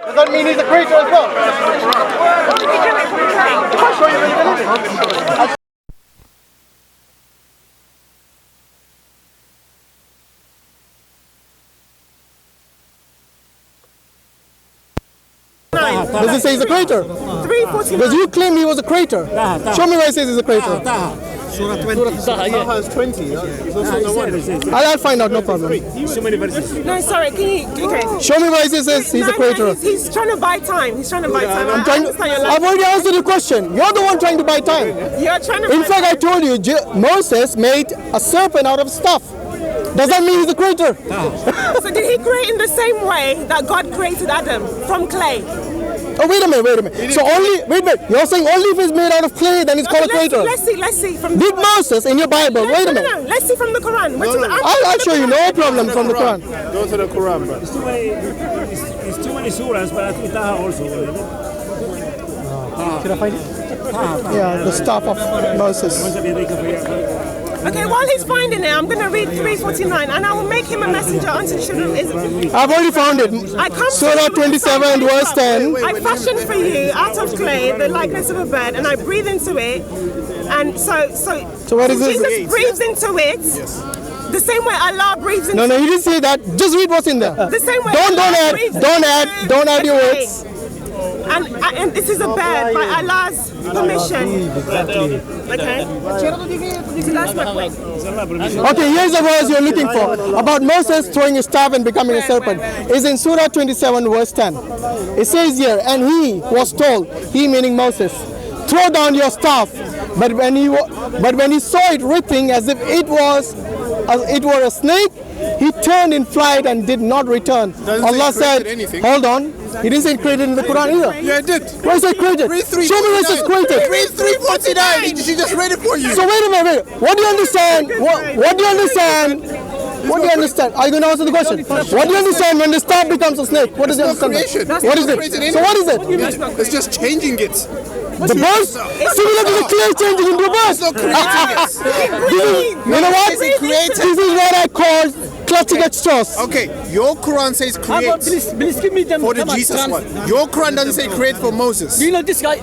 Does that mean he's a creator as well? I'll show you when you believe it. Does it say he's a creator? 349. Because you claim he was a creator. Show me where it says he's a creator. Surah 20. Surah has 20. I'll find out, no problem. So many verses. No, sorry, can you, okay. Show me where it says he's a creator. He's trying to buy time. He's trying to buy time. I've already answered the question. You're the one trying to buy time. You're trying to In fact, I told you, Moses made a serpent out of stuff. Does that mean he's a creator? So did he create in the same way that God created Adam, from clay? Oh, wait a minute. So only, wait a minute. You're saying only if it's made out of clay, then it's called a creator. Let's see. From Did Moses in your Bible, wait a minute. No, let's see from the Quran. I'll show you, no problem, from the Quran. Go to the Quran, bro. It's too many surahs, but I think Taha also. Can I find it? Yeah, the staff of Moses. Okay, while he's finding it, I'm going to read 349, and I will make him a messenger unto the children of Israel. I've already found it. Surah 27, verse 10. I fashioned for you out of clay the likeness of a bird, and I breathe into it. And so what is this? Jesus breathes into it. The same way Allah breathes into it. No, he didn't say that. Just read what's in there. The same way Don't add your words. And this is a bird by Allah's permission. Okay? So that's my point. Okay, here's the verse you're looking for. About Moses throwing his staff and becoming a serpent. It's in Surah 27, verse 10. It says here, and he was told, he meaning Moses, throw down your staff. But when he saw it writhing as if it were a snake, he turned in flight and did not return. Allah said, hold on. He didn't say created in the Quran either. Yeah, it did. Where is it created? Show me where it says created. Read 349. She just read it for you. So wait a minute. What do you understand? What do you understand? What do you understand? Are you going to answer the question? What do you understand when the staff becomes a snake? What does you understand? What is it? So what is it? It's just changing it. The birds? Similar to the clay changing into a bird. It's not creating it. You know what? This is what I call clutching at straws. Okay, your Quran says create Please give me them. for the Jesus one. Your Quran doesn't say create for Moses. You know this guy.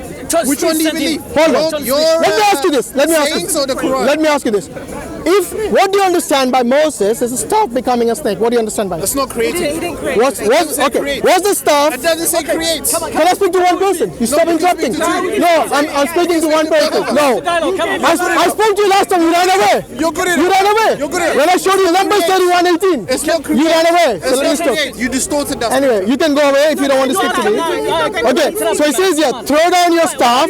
Which one do you believe? Hold on. Let me ask you this. Let me ask you this. What do you understand by Moses is a staff becoming a snake? What do you understand by it? That's not creating. He didn't create. What's the staff? It doesn't say create. Can I speak to one person? You stop interrupting. No, I'm speaking to one person. No. I spoke to you last time. You ran away. You're good at it. You ran away. You're good at it. When I showed you Numbers 31:18. It's not create. You ran away. It's So let me not stop. create. You distorted that. Anyway, you can go away if you don't want to speak to me. Okay, so it says here, throw down your staff,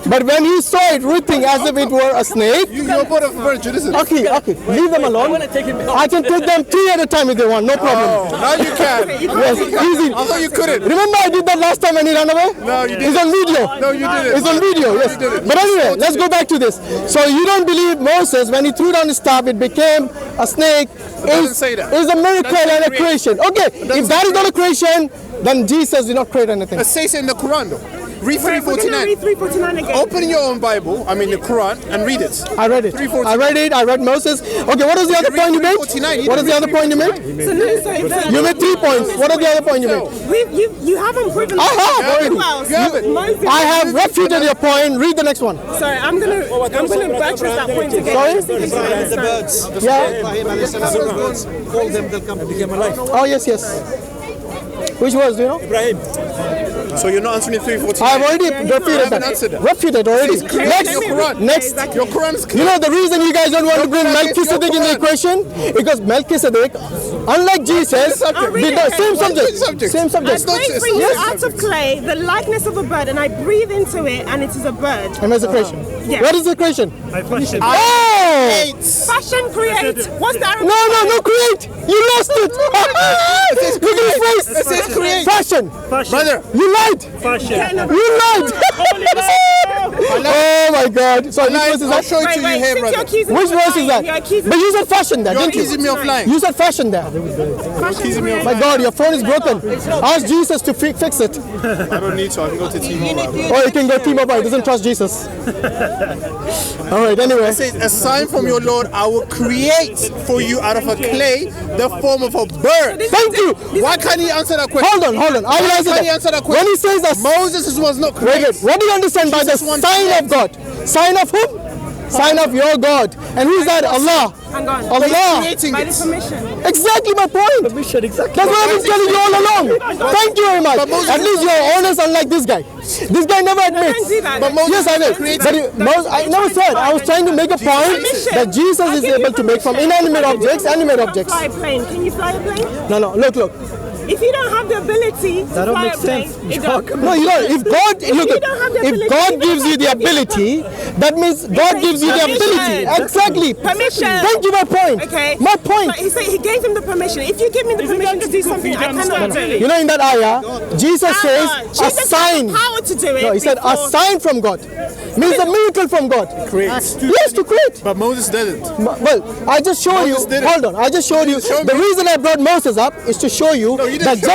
but when he saw it writhing as if it were a snake. You're part of virgin, isn't it? Okay, leave them alone. I can take them 3 at a time if they want, no problem. Oh, now you can. Yes, easy. I thought you couldn't. Remember I did that last time when he ran away? No, you didn't. It's on video. No, you didn't. It's on video, yes. But anyway, let's go back to this. So you don't believe Moses, when he threw down his staff, it became a snake. doesn't say that. It's a miracle and a creation. Okay, if that is not a creation, then Jesus did not create anything. It says in the Quran though. Read We're going to 349. read 349 again. Open your own Bible, I mean the Quran, and read it. I read it. 349. I read it. I read Moses. Okay, what is the other point you made? 349. What is the other point you made? You made 3 points. What are the other point you made? You haven't proven I have already. Moses. I have refuted your point. Read the next one. Sorry, I'm gonna buttress that point again. Sorry? The birds. Yeah. Call them, they'll come. Became alive. Oh, yes. Which was, do you know? Ibrahim. So you're not answering 349. I've already refuted that. Refuted already. Next. Your Quran's clear. You know the reason you guys don't want to bring Melchizedek in the equation? Because Melchizedek, unlike Jesus, did the same subject. Same subject. I create for you out of clay the likeness of a bird, and I breathe into it, and it is a bird. And where's the creation? Yeah. What is the creation? I fashion. Oh! Fashion, create. What's the Arabic? No, create. You lost it. Look at his face. It says create. Fashion. Fashion. Brother. You lied. Fashion. You lied. Oh my God. So which verse is I'll that? show it to you here, brother. Which verse is that? But you said fashion there, You're didn't accusing you? me of lying. You said fashion there. My God, your phone is broken. Ask Jesus to fix it. I don't need to. I can go to T-Mobile. Or you can go T-Mobile. He doesn't trust Jesus. All right, anyway. It says, a sign from your Lord, I will create for you out of a clay the form of a bird. Thank you. Why can't he answer that question? Hold on. I will answer Can he answer that. that question? When he says that, Moses was not wait, created. what do you understand by the Jesus wants sign to of God? Sign of whom? Sign of your God. And who is that? Allah. Hang on. Allah. Creating By it. the permission. Exactly my point. Permission, exactly. That's what I've been telling you all along. Thank you very much. At least you're honest, unlike this guy. This guy never admits. Don't do that. But Moses Yes, I did. created But I never said. I was trying to make a point that Jesus is able to make from inanimate objects animate objects. Fly a plane. Can you fly a plane? No, look. If you don't have the ability to fly a plane, it don't. No, you don't. If God, look, you don't have the if ability, God you gives you the don't have the ability, that means God gives you the ability. Permission. Exactly. Permission. Thank you, my point. Okay. My point. But he said he gave him the permission. If you give me the permission to do something, I cannot do it. You know, in that ayah, Jesus says a Jesus sign. has the power to do it. No, he said a before- sign from God. Means a miracle from God. creates. Yes, to create. But Moses didn't. Well, I just showed you. Moses did it. Hold on, I just showed you. Show me. The reason I brought Moses up is to show you No, you didn't that show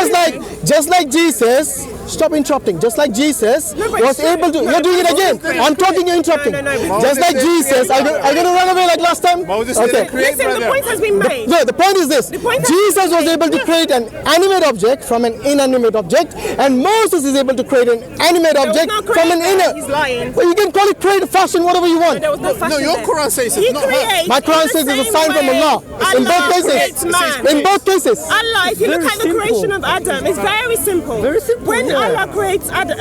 just like Jesus. Stop interrupting. Just like Jesus No, but was you- able to. no, You're doing it Moses again. didn't I'm talking. You're interrupting. No. Just like Moses Jesus. didn't Are you gonna run away like last time? Moses Okay. didn't create, Listen, the brother. point has been made. No, the point is this. point is- Jesus was able to create an animate object from an inanimate object, and Moses is able to create an animate There was object no from an creator. inner. He's lying. Well, you can call it create, fashion, whatever you want. There was no fashion your there. Quran says it's He not her. creates My Quran in the says it's a same sign from way Allah. In both Allah cases. creates man. In both cases. Allah, if you look at the simple. creation of Adam, it's very simple. Very simple, When yeah. Allah creates Adam,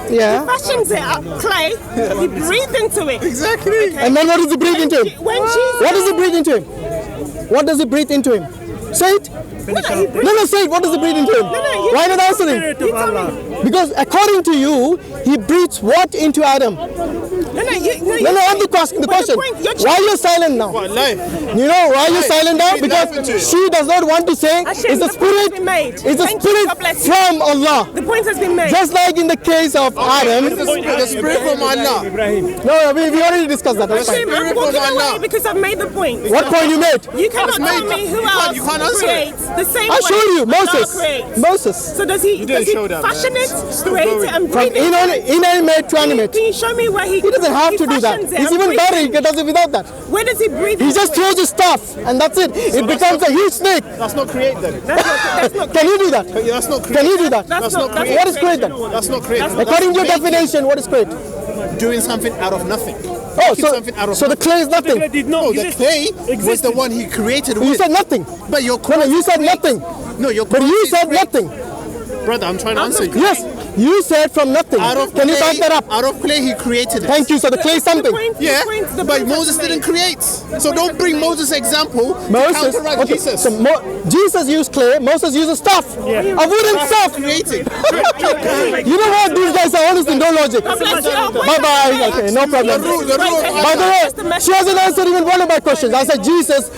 Yeah. he fashions it out of clay, he breathed into it. Exactly. And then what does he breathe into him? When Jesus, What does he breathe into him? What does he breathe into him? Say it. No, say it. What does he breathe into him? you- Why not answering? Spirit of Allah. Because according to you, he breathes what into Adam? No, I'm just asking the question. Why are you silent now? What, life? You know why you're silent now? Breathe Because life into it. she does not want to say Hashim, it's a the point has spirit. been made. It's a Thank you. spirit God bless you. from Allah. the point has been made. Just like in the case of Adam. The spirit from Allah. Ibrahim. No, we already discussed that. That's Hashim, fine. I'm Spirit walking from away Allah. because I've made the point. What point you made? You cannot It's tell made. me who You can't- else you can't answer it. creates the same I way showed you, Allah Moses. creates. Moses. So does he didn't show that, fashion man. it, Still create going. it, and From breathe it? inanimate to animate. Can you show me where he? He doesn't have to do that. fashions it He's and even breathes better. He it? does it without that. Where does he breathe? He into just it? throws his stuff, and that's it. It becomes a huge snake. That's not create then. That's not. Can you do that? That's not create. Can you do that? That's not not. create. What is create then? That's not create. According to your That's making- definition, what is create? doing something out of nothing. Oh, Making something out of so the clay is nothing. They did No, not the exist. clay was the one he created You with. said nothing. But your No, Quran you said says nothing. create. No, your But Quran you says said create. nothing. Brother, I'm trying to answer you. Yes, you said from nothing. Out of Can you clay, back that up? Out of clay, he created it. Thank you. So the clay is something. Yeah, but Moses didn't create. So don't bring Moses' example to Moses. counteract Okay, Jesus. so Jesus used clay. Moses uses stuff. A wooden stuff. Creating. You know what? These guys are honest and no logic. God bless you. Bye bye. Okay, no problem. The rule of By the way, she hasn't answered even one of my questions. I said Jesus,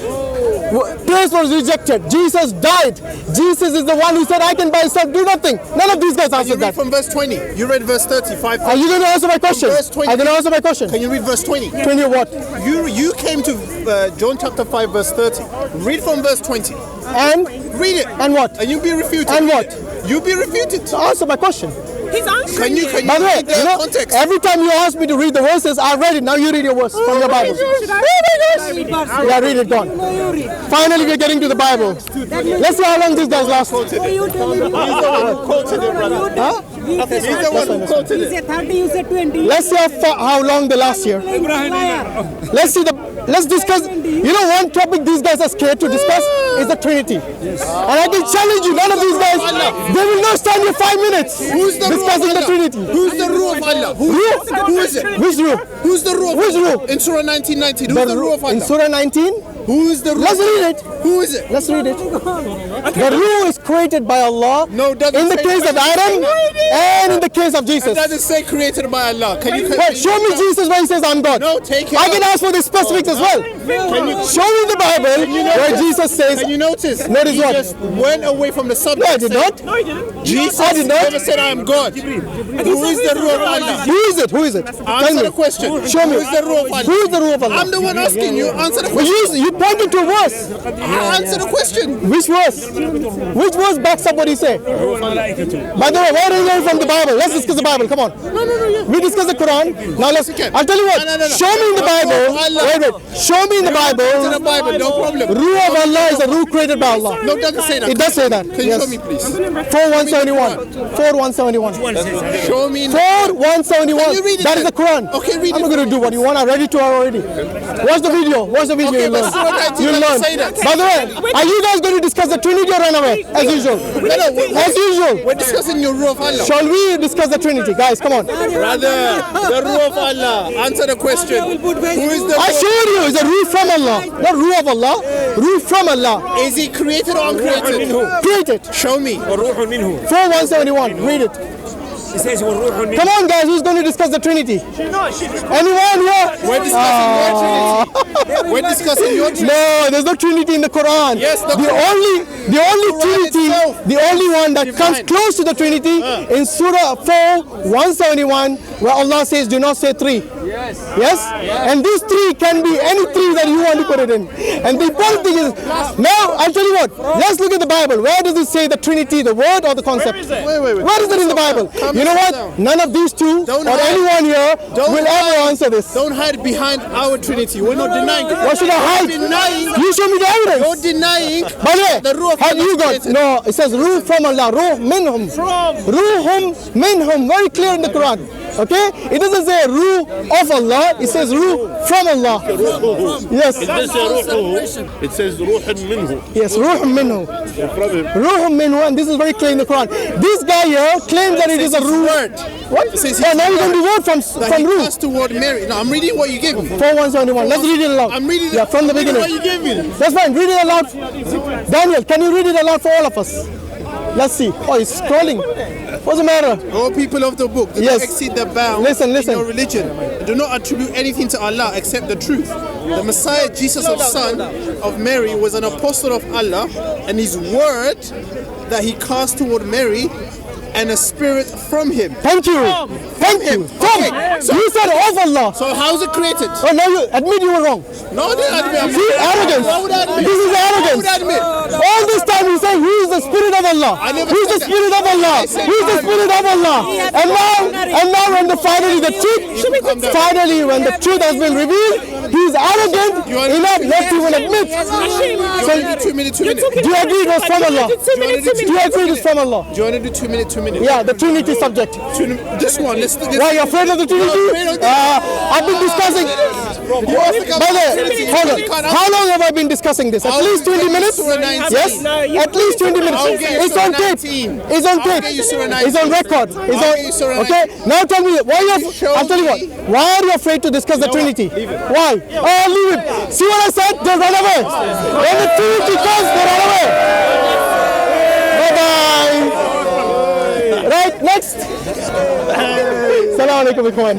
praise was rejected. Jesus died. Jesus is the one who said, I can by myself do nothing. None of these guys You answered read that. from verse 20. You read verse 35. Are you going to answer my question? Verse 20. Are you going to answer my question? Can you read verse 20? 20 what? You came to John chapter 5 verse 30. Read from verse 20. And Read it. And what? And you'll be refuted. And Read what? it. You'll be refuted. answer my question. He's answering Can you By the way, read the context? every time you ask me to read the verses, I read it. Now you read your verse from your Bible. Should I- Yeah, read it, go on. Finally, we're getting to the Bible. Let's see how long this guy's last. He's the one who quoted it, brother. Huh? He's the one who quoted it. 30, you said 20. Let's see how long the last year. Let's see let's discuss. You know, one topic these guys are scared to discuss is the Trinity. And I can challenge you, none of these guys, they will not stand here 5 minutes Who's the discussing the ruh of Allah? Trinity. Who's the ruh of Allah? Who is it? Which rule? Who's the ruh of Which Allah? ruh? In Surah 1919. Who's the ruh of In Allah? Surah 19, Who is the ruh? let's read it. Who is it? Let's read it. The rule is created by Allah No, it doesn't in the say case of created. Adam and in the case of It Jesus. doesn't say created by Allah. Can you Wait, show me Jesus where he says I'm God. No, take it I out. can ask for the specifics as well. Show me the Bible where Jesus says. Can you notice? Notice he what? just went away from the subject. No, I did not. No, he didn't. Jesus I did not. never said I am God. Who is the ruler of Allah? Who is it? Who is it? Tell Answer me. the question. Show me. Who is the ruler of Allah? Who is the ruler of Allah? I'm the one asking you. Answer the Well, question. you pointed to a verse. Answer the question. Which verse? Which verse backs up what he said? By the way, where are you going from the Bible? Let's discuss the Bible. Come on. No. We discuss the Quran. Now let's. I'll tell you what. No. Show me in the Bible. Wait. Show me in the To the Bible. Bible, no problem. Rule of Allah is a rule created by Allah. No, it doesn't say that. It does say that. Can you Yes. show me, please? 4171. 4171. Show me. 4171. Can you read it That is then? the Quran. Okay, read I'm it. not going to do what you want. I read it to her already. Watch the video. Watch the video. Okay, You but learn. Surah 19 You doesn't learn. say that. By the way, are you guys going to discuss the Trinity or run away? As usual. As usual. We're discussing your rule of Allah. Shall we discuss the Trinity? Guys, come on. Brother, the rule of Allah. Answer the question. Who is the I showed you. It's a rule from Allah. Not rule of Allah. Rule from Allah. Is he created or uncreated? Created. Show me. 4171. Read it. It says وَالْرُوحُ مِنْهُ. Come on, guys. Who's going to discuss the Trinity? Anyone here? We're discussing your Trinity. We're discussing your Trinity. No, there's no Trinity in the Quran. Yes, the the only Quran Trinity, itself. the only one that comes Divine. close to the Trinity in Surah 4, 171, where Allah says, "Do not say three." Yes. And these three can be any three that you want to put it in. And the important thing is, now I'll tell you what. Let's look at the Bible. Where does it say the Trinity, the word or the concept? Wait. Where is it in the Bible? You know what? None of these two Don't or hide. anyone here Don't will hide. ever answer this. Don't hide behind our Trinity. We're not denying it. What should I hide? You're denying. You show me the evidence. You're denying. By the way, The ruh of have Allah you got? created. No, it says ruh from Allah, ruh minhum. Ruhum minhum, very clear in the Quran. Okay? It doesn't say ruh of Allah, it says ruh from Allah. Yes. It says روح منه. Yes, ruhum minhu. Ruhum minhu, and this is very clear in the Quran. This guy here claims that it is a ruh. Word. What? It says Yeah, now you're going to word That from he ruh. passed toward Mary. No, I'm reading what you gave me. 4171. Let's read it aloud. I'm reading. Yeah, from the I'm reading beginning. what you gave me. That's fine. Read it aloud. Daniel, can you read it aloud for all of us? Let's see. Oh, he's scrolling. What's the matter? O people of the book, do Yes. not exceed the bounds Listen. in your religion. Do not attribute anything to Allah except the truth. The Messiah, Jesus, the son of Mary, was an apostle of Allah, and his word that he cast toward Mary, and a spirit from him. Thank you. Thank you. From. Okay, so- You said of Allah. So how is it created? Oh, now you admit you were wrong. No, I didn't admit. See, arrogance. Why would I admit? This is Why arrogance. would I admit? All this time you say, who is the spirit of Allah? I never Who is the said that. spirit of Allah? I said Who is the spirit of Allah? And now when finally the truth, finally when the truth has been revealed, he is arrogant enough not to even admit. Hashim, Do you want to do 2 minutes, 2 minutes? Do you agree it was from Allah? You did 2 minutes, 2 Do you minutes. agree it is from Allah? Do you want to do 2 minutes, 2 minutes? Yeah, the Trinity subject. This one. Let's. Why, you're afraid of the Trinity? I've been discussing. By the way, hold on. How long have I been discussing this? At least 20 minutes? Yes? At least 20 minutes. I'll get you It's on Surah tape. 19. It's on I'll tape. get you Surah 19. It's on record. I'll get you Surah Okay? Now tell me, I'll tell you what. Why are you afraid to discuss the Trinity? Why? Oh, leave it. See what I said? They run away. When the Trinity comes, they run away. Bye-bye. Right, next. Assalamu alaikum, everyone.